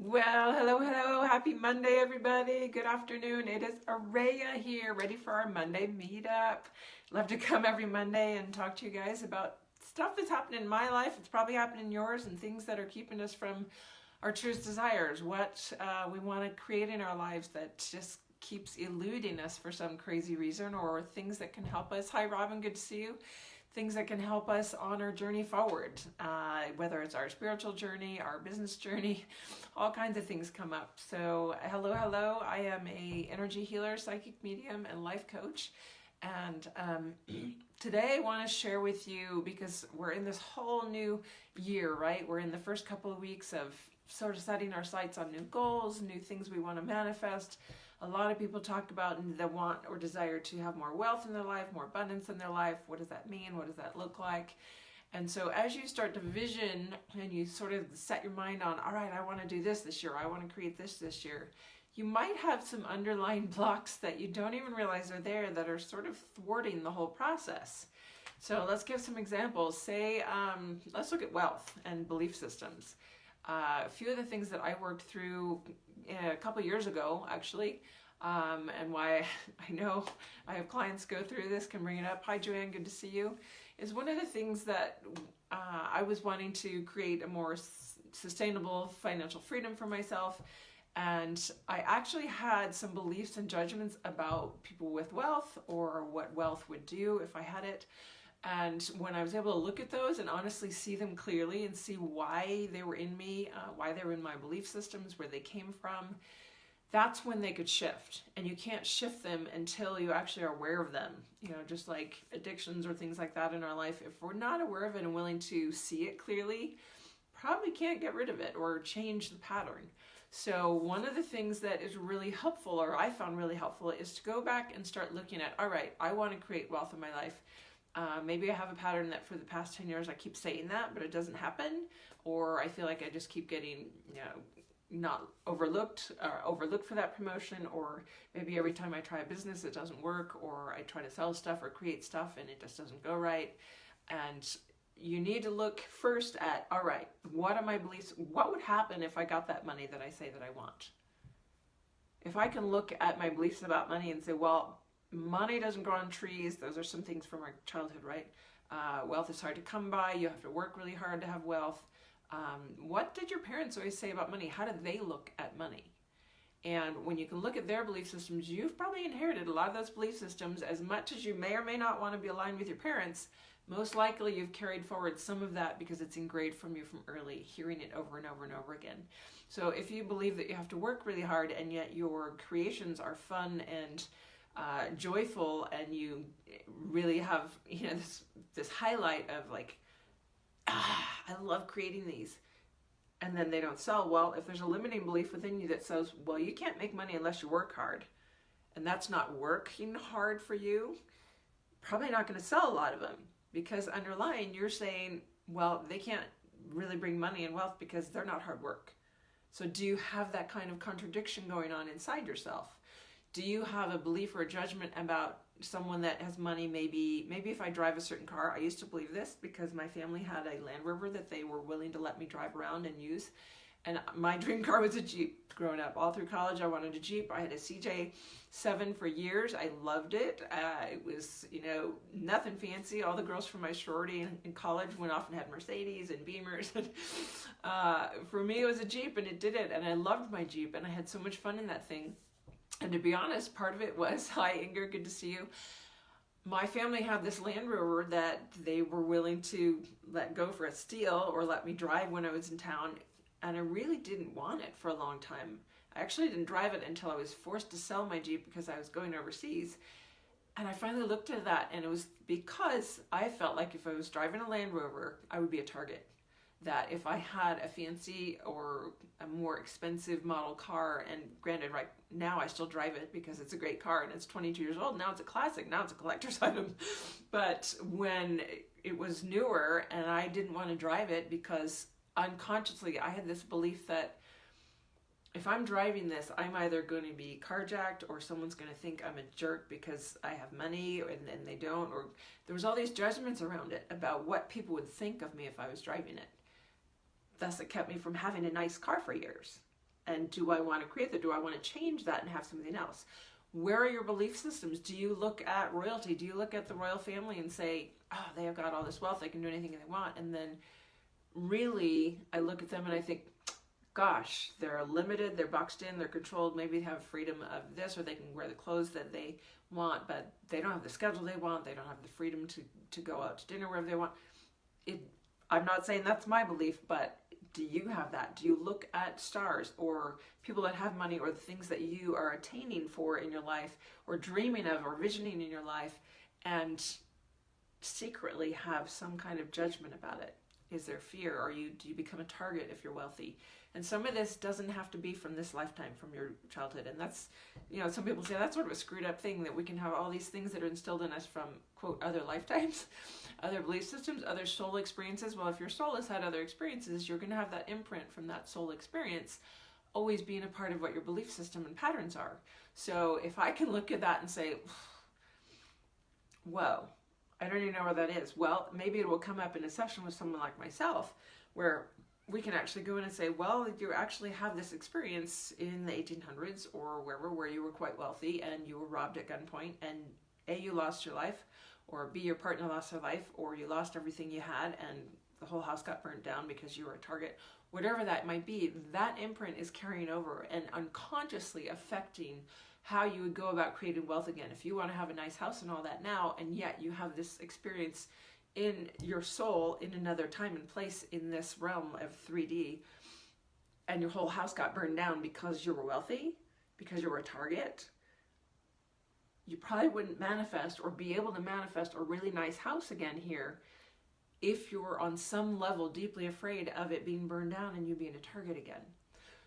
Well, hello. Happy Monday, everybody. Good afternoon. It is Araya here, ready for our Monday meetup. Love to come every Monday and talk to you guys about stuff that's happening in my life. It's probably happening in yours, and things that are keeping us from our truest desires. What we want to create in our lives that just keeps eluding us for some crazy reason, or things that can help us. Hi, Robin. Good to see you. Things that can help us on our journey forward, whether it's our spiritual journey, our business journey, all kinds of things come up. So hello. I am a energy healer, psychic medium, and life coach. And today I want to share with you, because we're in this whole new year, right? We're in the first couple of weeks of sort of setting our sights on new goals, new things we want to manifest. A lot of people talk about the want or desire to have more wealth in their life, more abundance in their life. What does that mean? What does that look like? And so as you start to vision and you sort of set your mind on, all right, I want to do this year. I want to create this year. You might have some underlying blocks that you don't even realize are there that are sort of thwarting the whole process. So let's give some examples. Say, let's look at wealth and belief systems. A few of the things that I worked through a couple years ago, actually, and why I know I have clients go through this, can bring it up. Hi, Joanne, good to see you. Is one of the things that I was wanting to create a more sustainable financial freedom for myself. And I actually had some beliefs and judgments about people with wealth, or what wealth would do if I had it. And when I was able to look at those and honestly see them clearly and see why they were in me, why they were in my belief systems, where they came from, that's when they could shift. And you can't shift them until you actually are aware of them. You know, just like addictions or things like that in our life, if we're not aware of it and willing to see it clearly, probably can't get rid of it or change the pattern. So one of the things that is really helpful, or I found really helpful, is to go back and start looking at, all right, I want to create wealth in my life. Maybe I have a pattern that for the past 10 years I keep saying that, but it doesn't happen. Or I feel like I just keep getting, not overlooked for that promotion. Or maybe every time I try a business it doesn't work, or I try to sell stuff or create stuff and it just doesn't go right. And you need to look first at, all right, what are my beliefs? What would happen if I got that money that I say that I want? If I can look at my beliefs about money and say, well, money doesn't grow on trees. Those are some things from our childhood, right? Wealth is hard to come by. You have to work really hard to have wealth. What did your parents always say about money? How did they look at money? And when you can look at their belief systems, you've probably inherited a lot of those belief systems. As much as you may or may not want to be aligned with your parents, most likely you've carried forward some of that because it's engraved from you from early, hearing it over and over and over again. So if you believe that you have to work really hard and yet your creations are fun and joyful, and you really have this highlight of like, I love creating these, and then they don't sell, well, if there's a limiting belief within you that says, well, you can't make money unless you work hard, and that's not working hard for you, probably not going to sell a lot of them, because underlying you're saying, well, they can't really bring money and wealth because they're not hard work. So do you have that kind of contradiction going on inside yourself? Do you have a belief or a judgment about someone that has money? Maybe if I drive a certain car, I used to believe this because my family had a Land Rover that they were willing to let me drive around and use. And my dream car was a Jeep growing up. All through college, I wanted a Jeep. I had a CJ7 for years. I loved it. It was, nothing fancy. All the girls from my sorority in college went off and had Mercedes and Beamers. For me, it was a Jeep, and it did it. And I loved my Jeep, and I had so much fun in that thing. And to be honest, part of it was, hi Inger, good to see you. My family had this Land Rover that they were willing to let go for a steal or let me drive when I was in town. And I really didn't want it for a long time. I actually didn't drive it until I was forced to sell my Jeep because I was going overseas. And I finally looked at that, and it was because I felt like if I was driving a Land Rover, I would be a target. That if I had a fancy or a more expensive model car, and granted right now I still drive it because it's a great car and it's 22 years old, now it's a classic, now it's a collector's item. But when it was newer and I didn't want to drive it because unconsciously I had this belief that if I'm driving this, I'm either going to be carjacked or someone's going to think I'm a jerk because I have money and they don't, or there was all these judgments around it about what people would think of me if I was driving it. Thus, it kept me from having a nice car for years. And do I want to create that? Do I want to change that and have something else? Where are your belief systems? Do you look at royalty? Do you look at the royal family and say, oh, they have got all this wealth, they can do anything they want? And then really, I look at them and I think, gosh, they're limited, they're boxed in, they're controlled. Maybe they have freedom of this, or they can wear the clothes that they want, but they don't have the schedule they want. They don't have the freedom to go out to dinner wherever they want. I'm not saying that's my belief, but do you have that? Do you look at stars or people that have money or the things that you are attaining for in your life or dreaming of or visioning in your life and secretly have some kind of judgment about it? Is there fear? Do you become a target if you're wealthy? And some of this doesn't have to be from this lifetime, from your childhood. And that's, some people say that's sort of a screwed up thing, that we can have all these things that are instilled in us from, quote, other lifetimes, other belief systems, other soul experiences. Well, if your soul has had other experiences, you're going to have that imprint from that soul experience always being a part of what your belief system and patterns are. So if I can look at that and say, whoa, I don't even know where that is. Well, maybe it will come up in a session with someone like myself where we can actually go in and say, well, you actually have this experience in the 1800s or wherever, where you were quite wealthy and you were robbed at gunpoint, and A, you lost your life, or B, your partner lost their life, or you lost everything you had and the whole house got burnt down because you were a target. Whatever that might be, that imprint is carrying over and unconsciously affecting how you would go about creating wealth again. If you want to have a nice house and all that now, and yet you have this experience in your soul in another time and place in this realm of 3D, and your whole house got burned down because you were wealthy, because you were a target, you probably wouldn't manifest or be able to manifest a really nice house again here if you're on some level deeply afraid of it being burned down and you being a target again.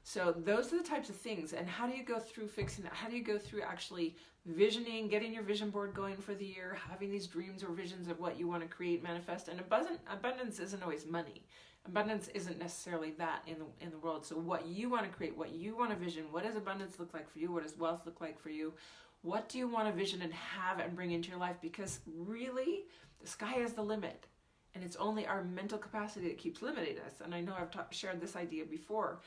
So those are the types of things. And how do you go through fixing it? How do you go through actually visioning, getting your vision board going for the year, having these dreams or visions of what you want to create, manifest? And abundance isn't always money. Abundance isn't necessarily that in the world. So what you want to create, what you want to vision, what does abundance look like for you? What does wealth look like for you? What do you want to vision and have and bring into your life? Because really, the sky is the limit. And it's only our mental capacity that keeps limiting us. And I know I've shared this idea before.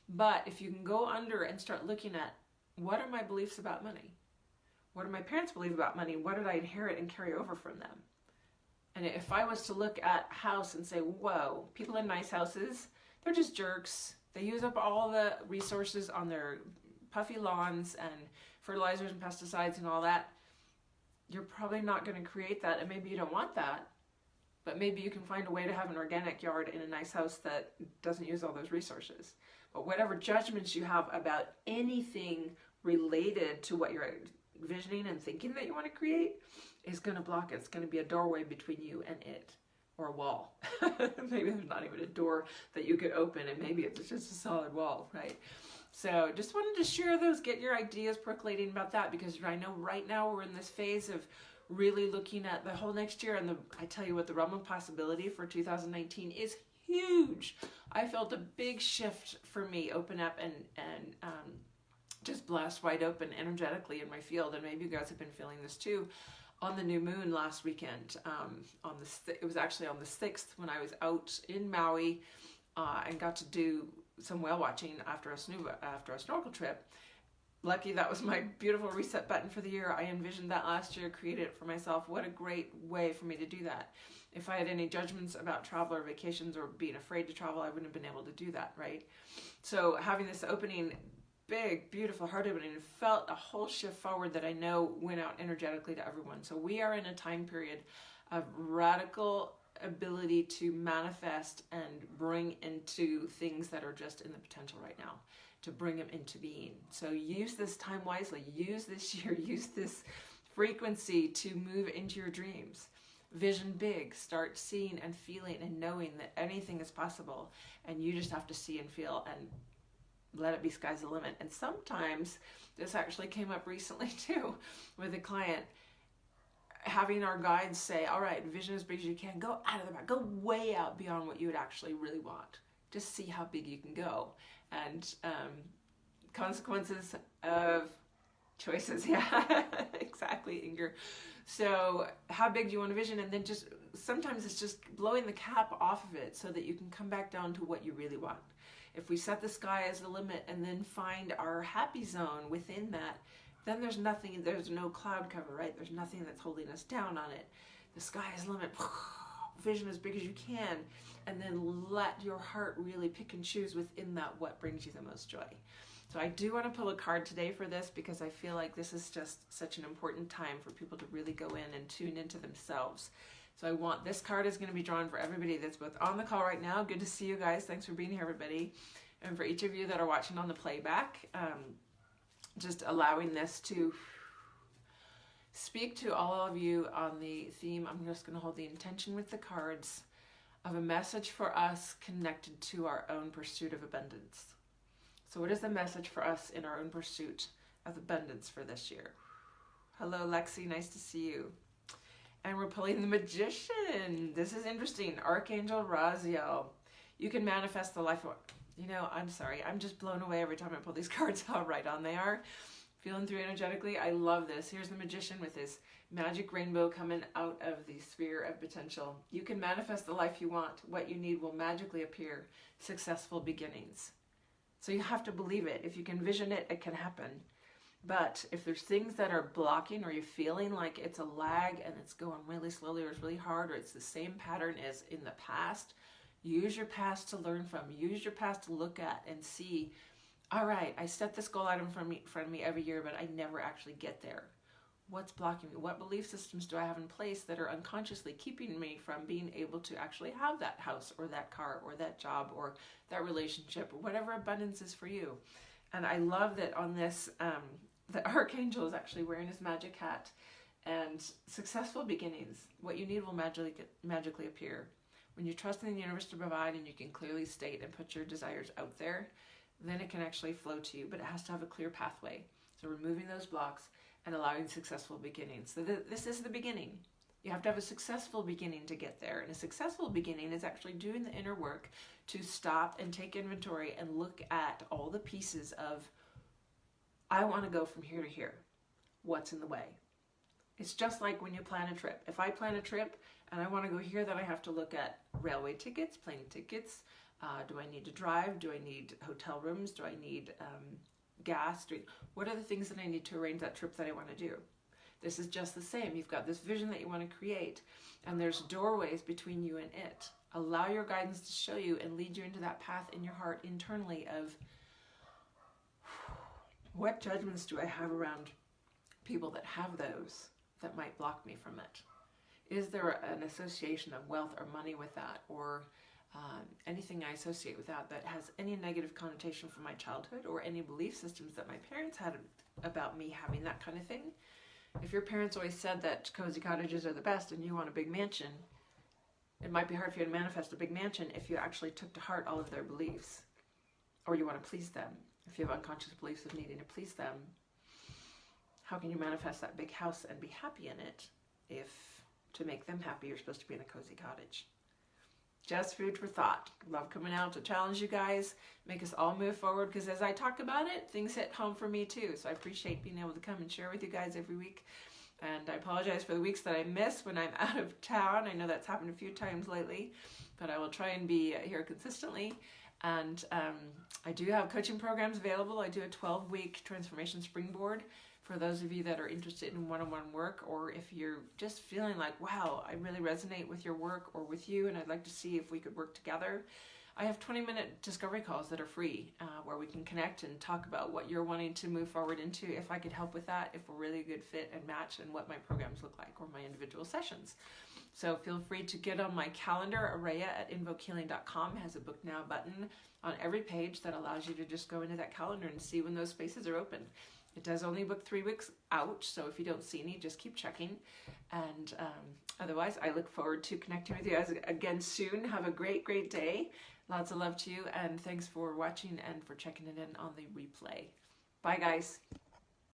But if you can go under and start looking at, what are my beliefs about money? What do my parents believe about money? What did I inherit and carry over from them? And if I was to look at a house and say, whoa, people in nice houses, they're just jerks. They use up all the resources on their puffy lawns and fertilizers and pesticides and all that. You're probably not going to create that, and maybe you don't want that. But maybe you can find a way to have an organic yard in a nice house that doesn't use all those resources. But whatever judgments you have about anything related to what you're visioning and thinking that you want to create is going to block it. It's going to be a doorway between you and it, or a wall. Maybe there's not even a door that you could open, and maybe it's just a solid wall, right? So just wanted to share those, get your ideas percolating about that, because I know right now we're in this phase of really looking at the whole next year, and I tell you what, the realm of possibility for 2019 is huge. I felt a big shift for me open up and just blast wide open energetically in my field, and maybe you guys have been feeling this too. On the new moon last weekend, it was actually on the 6th when I was out in Maui and got to do some whale watching after a snorkel trip. Lucky that was my beautiful reset button for the year. I envisioned that last year, created it for myself. What a great way for me to do that. If I had any judgments about travel or vacations or being afraid to travel, I wouldn't have been able to do that, right? So having this opening, big, beautiful heart opening, felt a whole shift forward that I know went out energetically to everyone. So we are in a time period of radical ability to manifest and bring into things that are just in the potential right now, to bring them into being. So use this time wisely. Use this year, use this frequency to move into your dreams. Vision big. Start seeing and feeling and knowing that anything is possible, and you just have to see and feel and let it be sky's the limit. And sometimes, this actually came up recently too with a client, having our guides say, all right, vision as big as you can, go out of the box, go way out beyond what you would actually really want. Just see how big you can go. And consequences of choices. Yeah, exactly, Inger. So how big do you want to vision? And then just sometimes it's just blowing the cap off of it so that you can come back down to what you really want. If we set the sky as the limit and then find our happy zone within that, then there's nothing, there's no cloud cover, right? There's nothing that's holding us down on it. The sky is the limit, vision as big as you can, and then let your heart really pick and choose within that what brings you the most joy. So I do want to pull a card today for this because I feel like this is just such an important time for people to really go in and tune into themselves. So I want, this card is going to be drawn for everybody that's both on the call right now. Good to see you guys. Thanks for being here, everybody. And for each of you that are watching on the playback, just allowing this to speak to all of you on the theme. I'm just going to hold the intention with the cards of a message for us connected to our own pursuit of abundance. So what is the message for us in our own pursuit of abundance for this year? Hello, Lexi. Nice to see you. And we're pulling the Magician. This is interesting. Archangel Raziel. You can manifest the life. You know, I'm sorry. I'm just blown away every time I pull these cards. How right on they are. Feeling through energetically. I love this. Here's the Magician with his magic rainbow coming out of the sphere of potential. You can manifest the life you want. What you need will magically appear. Successful beginnings. So you have to believe it. If you can vision it, it can happen. But if there's things that are blocking, or you're feeling like it's a lag and it's going really slowly, or it's really hard, or it's the same pattern as in the past, use your past to learn from. Use your past to look at and see, all right, I set this goal item in front of me every year, but I never actually get there. What's blocking me? What belief systems do I have in place that are unconsciously keeping me from being able to actually have that house or that car or that job or that relationship or whatever abundance is for you? And I love that on this, the Archangel is actually wearing his magic hat, and successful beginnings. What you need will magically appear. When you trust in the universe to provide and you can clearly state and put your desires out there, then it can actually flow to you, but it has to have a clear pathway. So removing those blocks and allowing successful beginnings. So this is the beginning. You have to have a successful beginning to get there. And a successful beginning is actually doing the inner work to stop and take inventory and look at all the pieces of, I want to go from here to here. What's in the way? It's just like when you plan a trip. If I plan a trip and I want to go here, then I have to look at railway tickets, plane tickets. Do I need to drive? Do I need hotel rooms? Do I need gas? What are the things that I need to arrange that trip that I want to do? This is just the same. You've got this vision that you want to create, and there's doorways between you and it. Allow your guidance to show you and lead you into that path in your heart internally of, what judgments do I have around people that have those that might block me from it? Is there an association of wealth or money with that, or anything I associate with that has any negative connotation from my childhood, or any belief systems that my parents had about me having that kind of thing? If your parents always said that cozy cottages are the best and you want a big mansion, it might be hard for you to manifest a big mansion if you actually took to heart all of their beliefs, or you want to please them. If you have unconscious beliefs of needing to please them, how can you manifest that big house and be happy in it if to make them happy you're supposed to be in a cozy cottage? Just food for thought. Love coming out to challenge you guys, make us all move forward, because as I talk about it, things hit home for me too. So I appreciate being able to come and share with you guys every week. And I apologize for the weeks that I miss when I'm out of town. I know that's happened a few times lately, but I will try and be here consistently. And I do have coaching programs available. I do a 12-week transformation springboard for those of you that are interested in one-on-one work, or if you're just feeling like, wow, I really resonate with your work or with you, and I'd like to see if we could work together. I have 20-minute discovery calls that are free, where we can connect and talk about what you're wanting to move forward into, if I could help with that, if we're really a good fit and match, and what my programs look like, or my individual sessions. So feel free to get on my calendar. Araya at invokehealing.com has a book now button on every page that allows you to just go into that calendar and see when those spaces are open. It does only book 3 weeks out, so if you don't see any, just keep checking. And otherwise, I look forward to connecting with you guys again soon. Have a great, great day. Lots of love to you, and thanks for watching and for checking it in on the replay. Bye, guys.